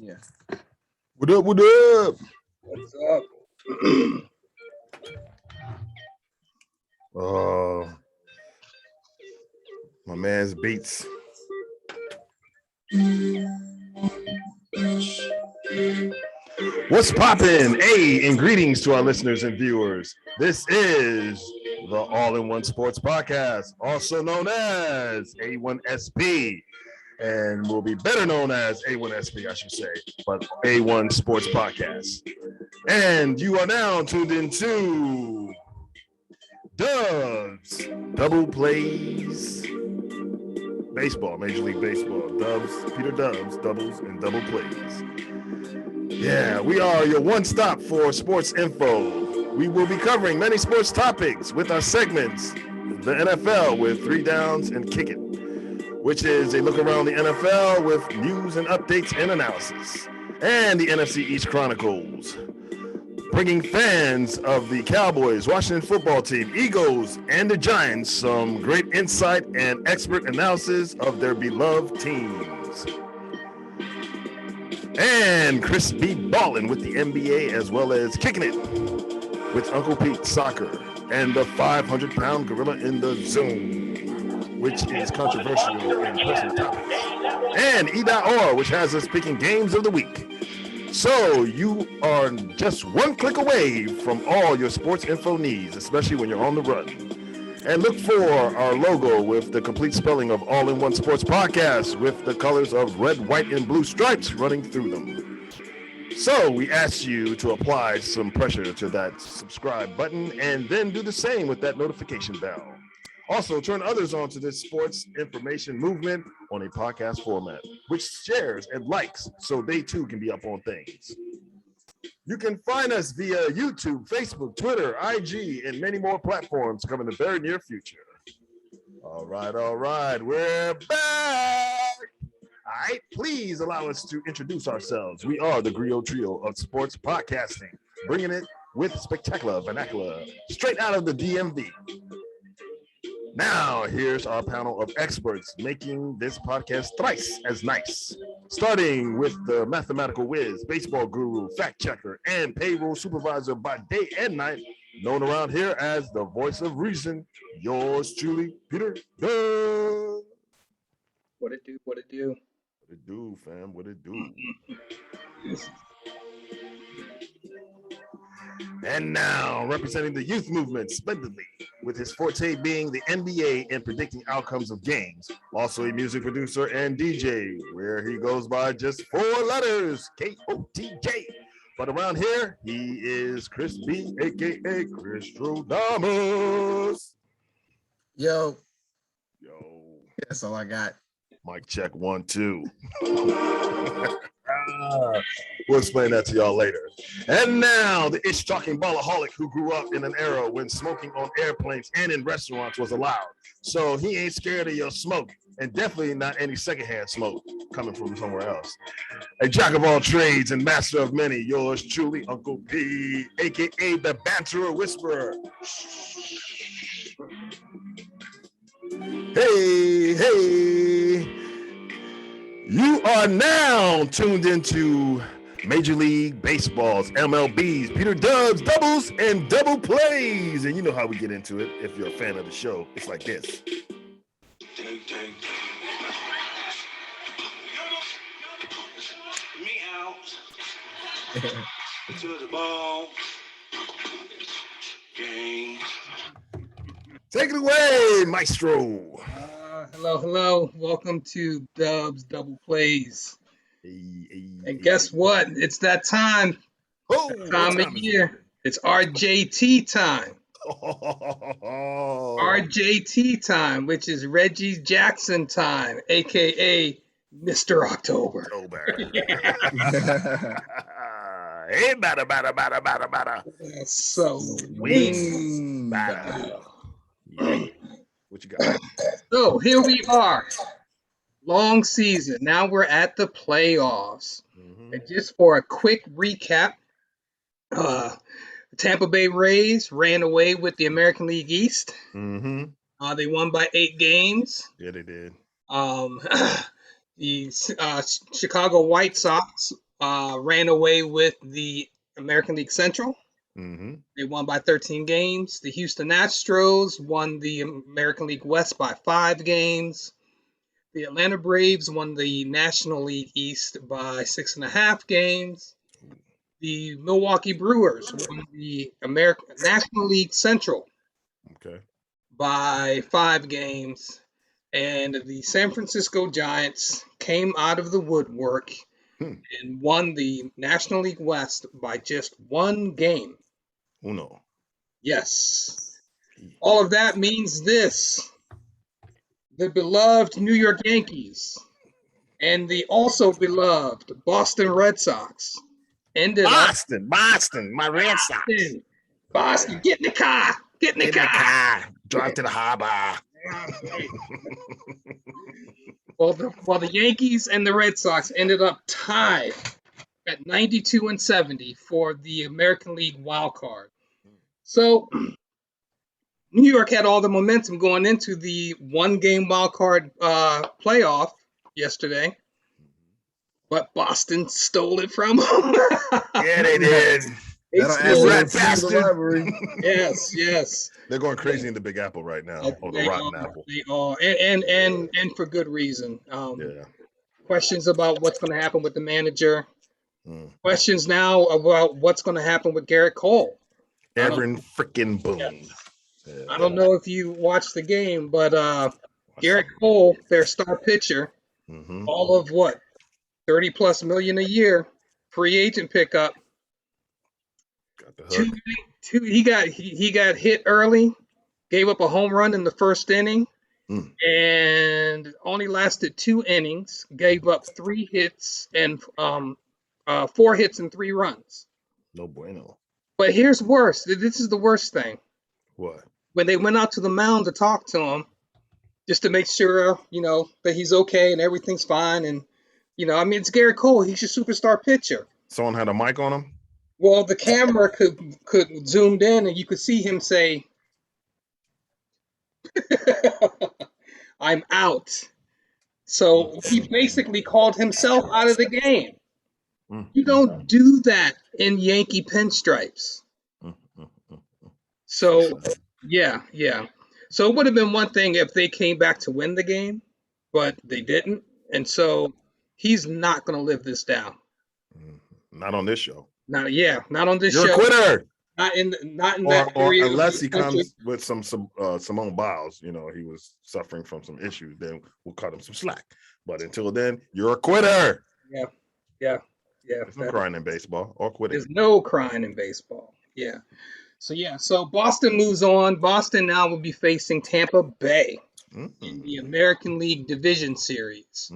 Yeah. What up? What up? What's up? My man's beats. What's poppin'? And greetings to our listeners and viewers. This is the All-in-One Sports Podcast, also known as A1SP, and will be better known as A1SP, I should say, but A1 Sports Podcast. And you are now tuned into Dubz, Double Plays Baseball, Major League Baseball. Dubz, Peter Dubz, doubles and double plays. Yeah, we are your one stop for sports info. We will be covering many sports topics with our segments, the NFL with 3 Downs and Kick It, which is a look around the NFL with news and updates and analysis, and the NFC East Chronicles, bringing fans of the Cowboys, Washington football team, Eagles, and the Giants some great insight and expert analysis of their beloved teams. And Chris B. Ballin with the NBA, as well as Kicking It with Uncle Pete Soccer and the 500-pound gorilla in the Zoom, which is controversial in pressing topics. And E.R, which has us picking games of the week. So you are just one click away from all your sports info needs, especially when you're on the run. And look for our logo with the complete spelling of All-in-One Sports Podcast with the colors of red, white, and blue stripes running through them. So we ask you to apply some pressure to that subscribe button and then do the same with that notification bell. Also, turn others on to this sports information movement on a podcast format, which shares and likes so they too can be up on things. You can find us via YouTube, Facebook, Twitter, IG, and many more platforms coming in the very near future. All right, we're back. All right, please allow us to introduce ourselves. We are the Griot Trio of sports podcasting, bringing it with spectacular vernacular straight out of the DMV. Now, here's our panel of experts making this podcast thrice as nice. Starting with the mathematical whiz, baseball guru, fact checker, and payroll supervisor by day and night, known around here as the voice of reason, yours truly, Peter Dubz. What it do? What it do, fam? What it do? And now, representing the youth movement splendidly, with his forte being the NBA and predicting outcomes of games. Also a music producer and DJ, where he goes by just 4 letters, K-O-T-J. But around here, he is Chris B, a.k.a. Christrodamus. Yo. That's all I got. Mic check 1, 2. We'll explain that to y'all later. And now, the ish-talking ballaholic who grew up in an era when smoking on airplanes and in restaurants was allowed. So he ain't scared of your smoke, and definitely not any secondhand smoke coming from somewhere else. A jack of all trades and master of many, yours truly, Uncle P, a.k.a. the Banterer Whisperer. Hey. You are now tuned into Major League Baseball's MLB's Peter Dubz doubles and double plays. And you know how we get into it. If you're a fan of the show, it's like this. Me out to the ball game. Take it away, Maestro. Hello. Welcome to Dubz Double Plays. And guess what? It's that time. Time of year. It's RJT time. RJT time, which is Reggie Jackson time, a.k.a. Mr. October. Hey, batter. So, wing batter. Yeah. What you got? So here we are. Long season. Now we're at the playoffs. And just for a quick recap, Tampa Bay Rays ran away with the American League East. They won by 8 games. Yeah, they did. The Chicago White Sox ran away with the American League Central. Mm-hmm. They won by 13 games. The Houston Astros won the American League West by 5 games. The Atlanta Braves won the National League East by 6.5 games. The Milwaukee Brewers won the National League Central Okay. by 5 games. And the San Francisco Giants came out of the woodwork and won the National League West by just 1 game. Uno. Yes. All of that means this. The beloved New York Yankees and the also beloved Boston Red Sox ended up Boston, my Red Sox. Boston, get in the car. Get in the car. Drive to the harbor. Well, the Yankees and the Red Sox ended up tied at 92 and 70 for the American League wild card. So New York had all the momentum going into the 1-game wild card playoff yesterday, but Boston stole it from them. Yeah, they did. That bastard. Yes. They're going crazy in the Big Apple right now, or the Rotten Apple. They are, and for good reason. Yeah. Questions about what's going to happen with the manager. Questions now about what's going to happen with Garrett Cole. Aaron freaking Boone. Yes. Yeah. I don't know if you watched the game, but Garrett Cole, their star pitcher, all of what, $30+ million a year, free agent pickup. He got hit early, gave up a home run in the first inning, and only lasted 2 innings. Gave up 3 hits and 4 hits and 3 runs. No bueno. But here's worse. This is the worst thing. What? When they went out to the mound to talk to him, just to make sure, that he's okay and everything's fine. And, it's Garrett Cole. He's your superstar pitcher. Someone had a mic on him? Well, the camera could zoomed in and you could see him say, I'm out. So he basically called himself out of the game. You don't do that in Yankee pinstripes. So, yeah. So it would have been one thing if they came back to win the game, but they didn't. And so he's not going to live this down. Not on this show. Not on this show. You're a quitter. Not in that area. Or unless he comes with some Simone Biles, he was suffering from some issues, then we'll cut him some slack. But until then, you're a quitter. Yeah. There's no crying in baseball or quitting. There's no crying in baseball. Yeah. So Boston moves on. Boston now will be facing Tampa Bay in the American League Division Series.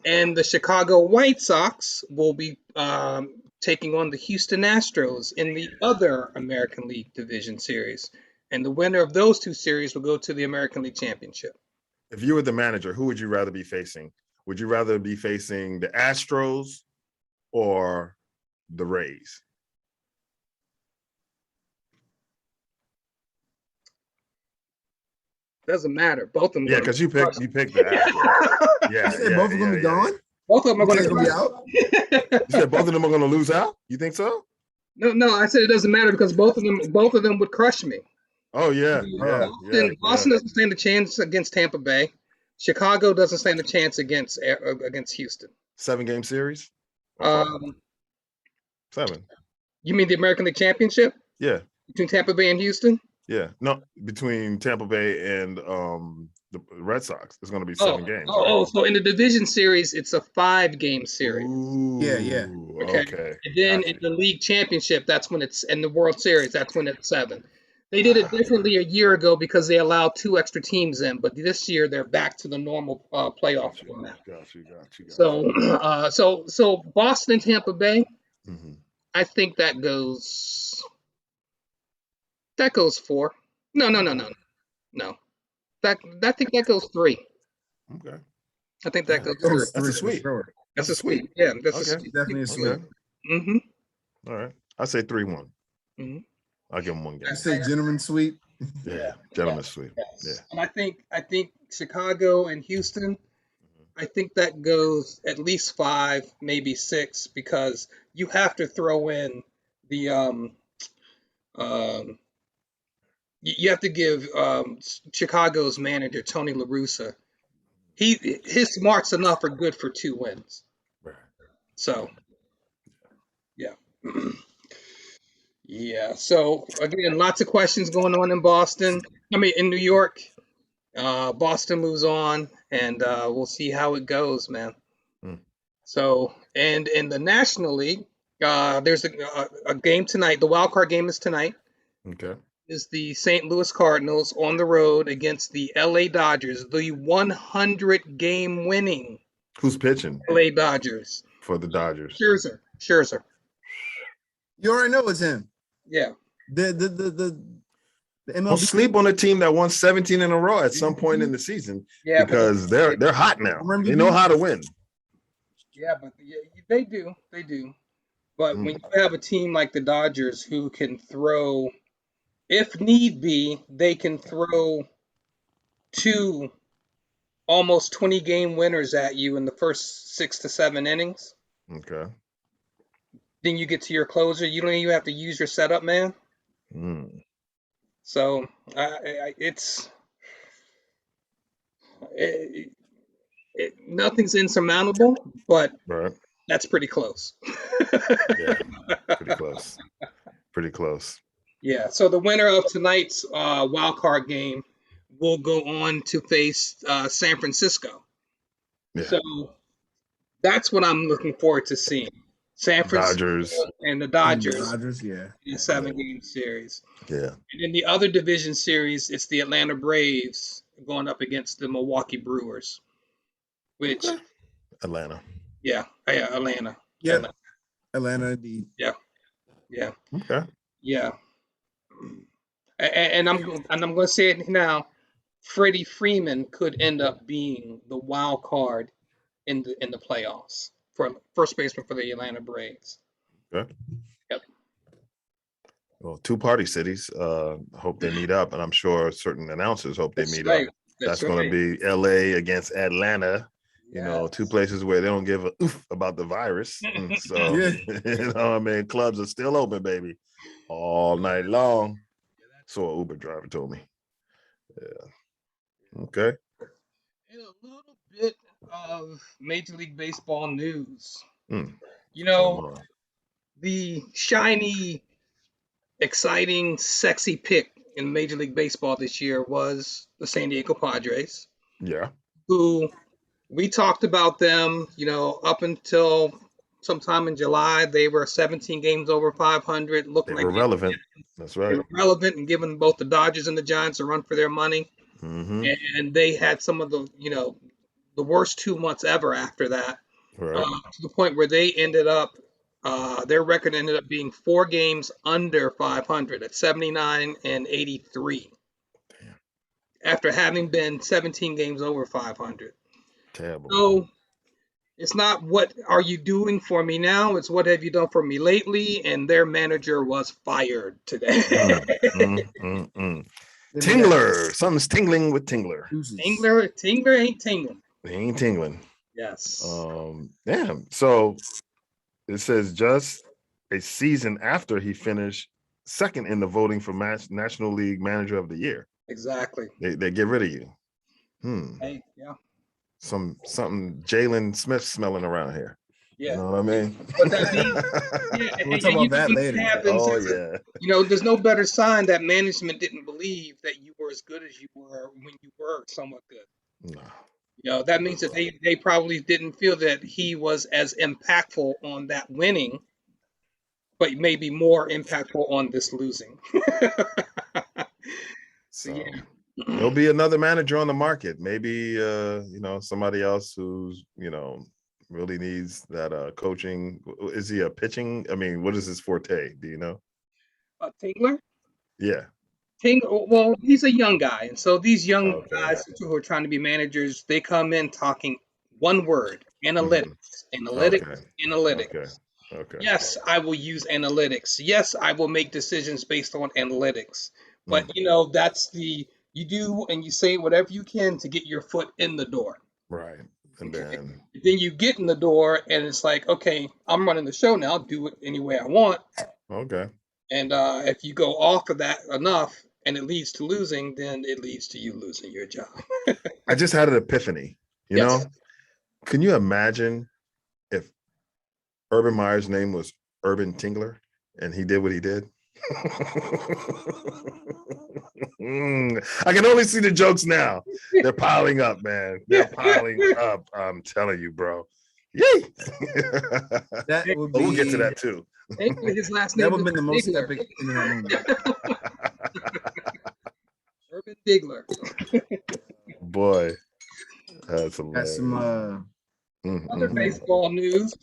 And the Chicago White Sox will be taking on the Houston Astros in the other American League Division Series. And the winner of those 2 series will go to the American League Championship. If you were the manager, who would you rather be facing? Would you rather be facing the Astros or the Rays? Doesn't matter. Both of them. Yeah, because you picked the Astros. Yeah, both of them are gone. Both of them are going to be out. You said both of them are going to lose out? You think so? No. I said it doesn't matter because both of them would crush me. Oh yeah. Boston doesn't stand a chance against Tampa Bay. Chicago doesn't stand a chance against Houston. 7-game series. 7. You mean the American League Championship? Yeah. Between Tampa Bay and Houston? Yeah. No, between Tampa Bay and the Red Sox. It's going to be 7 games. So in the division series, it's a 5-game series. Ooh, yeah. Okay. And then in the league championship, that's when it's in the World Series. That's when it's 7. They did it differently a year ago because they allowed 2 extra teams in, but this year they're back to the normal playoff format. Got you. So Boston, Tampa Bay, I think that goes 4. No. I think that goes 3. Okay. I think that goes 3. That's a sweep. That's a sweep. Yeah, that's a sweep. Definitely a sweep. All right. I say 3-1. I'll give them 1 game. I say gentleman sweep. Yeah, gentleman sweep. Yes. Yeah. And I think Chicago and Houston, I think that goes at least 5, maybe 6, because you have to throw in the um, you have to give Chicago's manager Tony La Russa. His smarts enough are good for 2 wins. Right. So yeah. Yeah. So again, lots of questions going on in Boston. I mean, in New York. Boston moves on, and we'll see how it goes, man. Mm. So, and in the National League, there's a game tonight. The wild card game is tonight. Okay. Is the St. Louis Cardinals on the road against the LA Dodgers, the 100 game winning Who's pitching LA Dodgers? for the Dodgers? Scherzer. You already know it's him. Yeah. The MLB. Don't sleep on a team that won 17 in a row at some point in the season. Yeah, because they're hot now. They know how to win. Yeah, but they do. They do. But when you have a team like the Dodgers who can throw, if need be, they can throw 2 almost 20 game winners at you in the first 6 to 7 innings. Okay. Then you get to your closer. You don't even have to use your setup man. So nothing's insurmountable, but that's pretty close. Yeah, pretty close. Pretty close. Yeah. So the winner of tonight's wild card game will go on to face San Francisco. Yeah. So that's what I'm looking forward to seeing. San Francisco Dodgers. and the Dodgers. Yeah. In a 7-game series. Yeah. And in the other division series, it's the Atlanta Braves going up against the Milwaukee Brewers. Which Atlanta. Yeah, Atlanta. Yeah. Atlanta indeed. Yeah. Yeah. Okay. Yeah. And I'm going to say it now. Freddie Freeman could end up being the wild card in the playoffs for first baseman for the Atlanta Braves. Okay. Yep. Well, 2 party cities hope they meet up, and I'm sure certain announcers hope they meet up. That's going to be LA against Atlanta. You know, 2 places where they don't give a oof about the virus. So, you know, I mean, clubs are still open, baby, all night long. So an Uber driver told me. Yeah. Okay. And a little bit of Major League Baseball news. You Come know, on. the shiny, exciting, sexy pick in Major League Baseball this year was the San Diego Padres. Yeah. Who we talked about them, you know, up until sometime in July. They were 17 games over 500, looking They were relevant. That's right. They were relevant and giving both the Dodgers and the Giants a run for their money. And they had some of the, you know, the worst 2 months ever after that, to the point where they ended up, their record ended up being 4 games under 500 at 79 and 83. Damn. After having been 17 games over 500. Terrible. So it's not what are you doing for me now, it's what have you done for me lately, and their manager was fired today. Tingler. Something's tingling with Tingler. Tingler ain't tingling. He ain't tingling. Yes. Damn. So it says just a season after he finished second in the voting for National League Manager of the Year. Exactly. They get rid of you. Hey, yeah. Something Jalen Smith smelling around here. Yeah. You know what I mean? But that means, we'll talk about that later. Yeah. You know, there's no better sign that management didn't believe that you were as good as you were when you were somewhat good. No. You know, that means that they probably didn't feel that he was as impactful on that winning, but maybe more impactful on this losing. So yeah. There'll be another manager on the market. Maybe you know, somebody else who's, you know, really needs that coaching. Is he a pitching? I mean, what is his forte? Do you know? Tingler? Yeah. Well, he's a young guy, and so these young guys who are trying to be managers, they come in talking one word: analytics, analytics. Okay. Yes, I will use analytics. Yes, I will make decisions based on analytics. But you know, that's you do and you say whatever you can to get your foot in the door. Right. And then you get in the door and it's like, okay, I'm running the show now. I'll do it any way I want. okay. And if you go off of that enough and it leads to losing, then it leads to you losing your job. I just had an epiphany. You Yes. know, can you imagine if Urban Meyer's name was Urban Tingler and he did what he did? I can only see the jokes now. They're piling up, man. They're piling up. I'm telling you, bro. Yay! That would be. We'll get to that too. Thankfully, his last name That would have been the most Diggler. epic thing in that moment. Urban Diggler. Boy, that's Got hilarious. some. Other baseball news.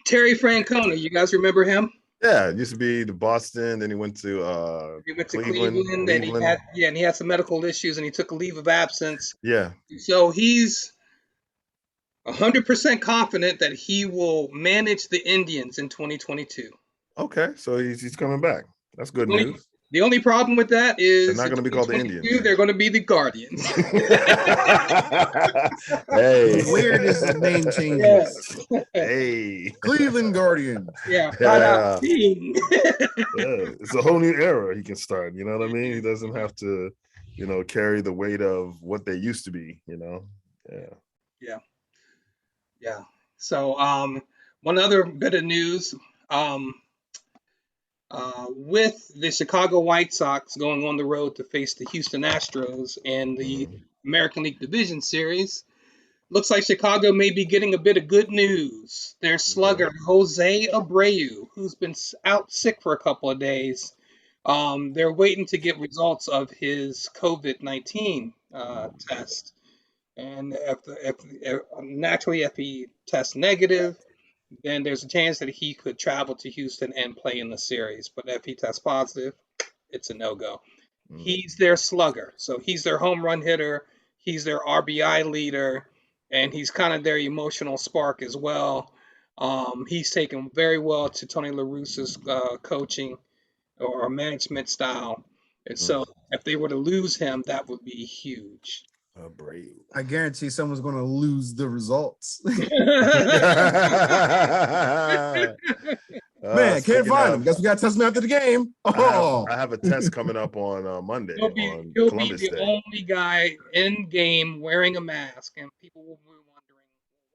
Terry Francona, you guys remember him? Yeah, it used to be the Boston, then he went to Cleveland, and he had some medical issues, and he took a leave of absence. Yeah. So he's 100% confident that he will manage the Indians in 2022. Okay, so he's coming back. That's good news. The only problem with that is they're not going to be called the Indians. They're going to be the Guardians. Hey, Weird is his name changes. Yeah. Hey, Cleveland Guardians. Yeah, Yeah. yeah. It's a whole new era he can start. You know what I mean? He doesn't have to, carry the weight of what they used to be. Yeah. So, one other bit of news. With the Chicago White Sox going on the road to face the Houston Astros in the American League Division Series, looks like Chicago may be getting a bit of good news. Their slugger, Jose Abreu, who's been out sick for a couple of days, they're waiting to get results of his COVID-19 test. And if he tests negative, then there's a chance that he could travel to Houston and play in the series. But if he tests positive, it's a no-go. He's their slugger. So he's their home run hitter. He's their RBI leader. And he's kind of their emotional spark as well. He's taken very well to Tony La Russa's coaching or management style. And so if they were to lose him, that would be huge. Abreu. I guarantee someone's going to lose the results. Man, can't find him. Guess we got to test him after the game. Oh, I have a test coming up on Monday. He'll on be Columbus the Day. only guy in game wearing a mask, and people will be wondering,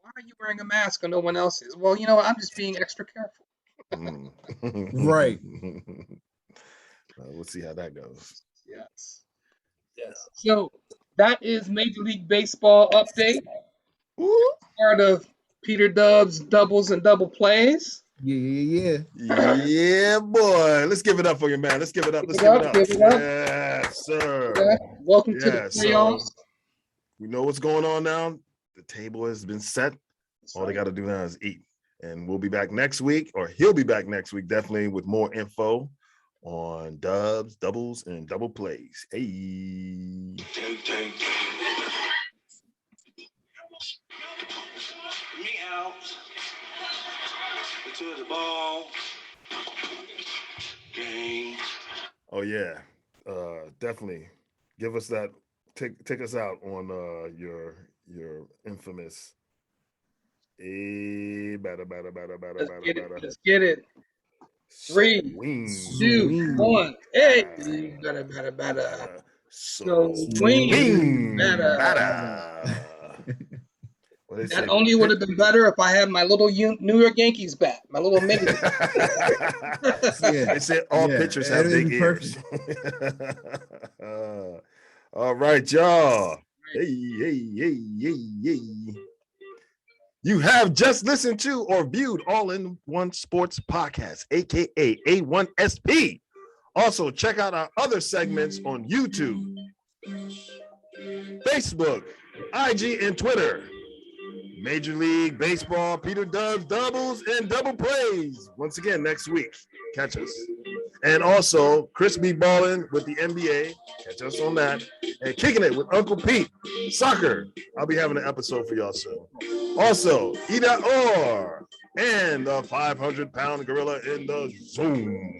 why are you wearing a mask and no one else is? Well, I'm just being extra careful. Right. We'll see how that goes. Yes. So that is Major League Baseball update. Part of Peter Dubz doubles and double plays. Yeah. Yeah, boy. Let's give it up for you, man. Let's give it up. Give it up. Yes, sir. Yeah. Welcome to the playoffs. So we know what's going on now. The table has been set. All they got to do now is eat. And we'll be back next week, or he'll be back next week, definitely with more info on dubs, doubles, and double plays. Hey. Me out. To the ball. Game. Oh yeah. Definitely. Give us that. Take us out on your infamous. Let's get it. 3, 2, 1. Hey, better. Swing better. That only would have been better if I had my little New York Yankees bat, my little mini. They said all pitchers have big ears. All right, y'all. Hey. You have just listened to or viewed All in One Sports Podcast, aka A1SP. Also, check out our other segments on YouTube, Facebook, IG, and Twitter. Major League Baseball, Peter Dubz, doubles, and double plays. Once again, next week. Catch us. And also, Chris B. Ballin with the NBA. Catch us on that. And Kicking It with Uncle Pete. Soccer. I'll be having an episode for y'all soon. Also, E.Orr and the 500-pound gorilla in the Zoom.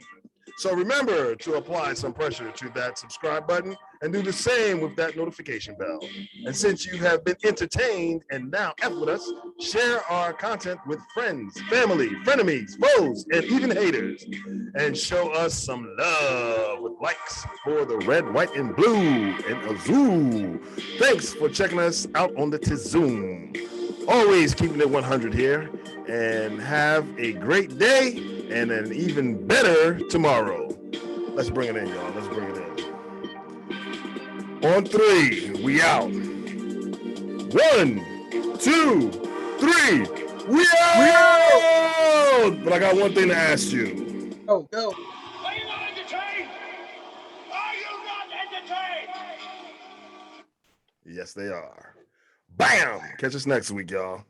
So remember to apply some pressure to that subscribe button and do the same with that notification bell. And since you have been entertained and now F with us, share our content with friends, family, frenemies, foes, and even haters. And show us some love with likes for the red, white, and blue and azul. Thanks for checking us out on the Tizoom. Always keeping it 100 here, and have a great day and an even better tomorrow. Let's bring it in, y'all. Let's bring it in. On 3, we out. 1, 2, 3, we out! But I got one thing to ask you. Go. Are you not entertained? Are you not entertained? Yes, they are. Bam! Catch us next week, y'all.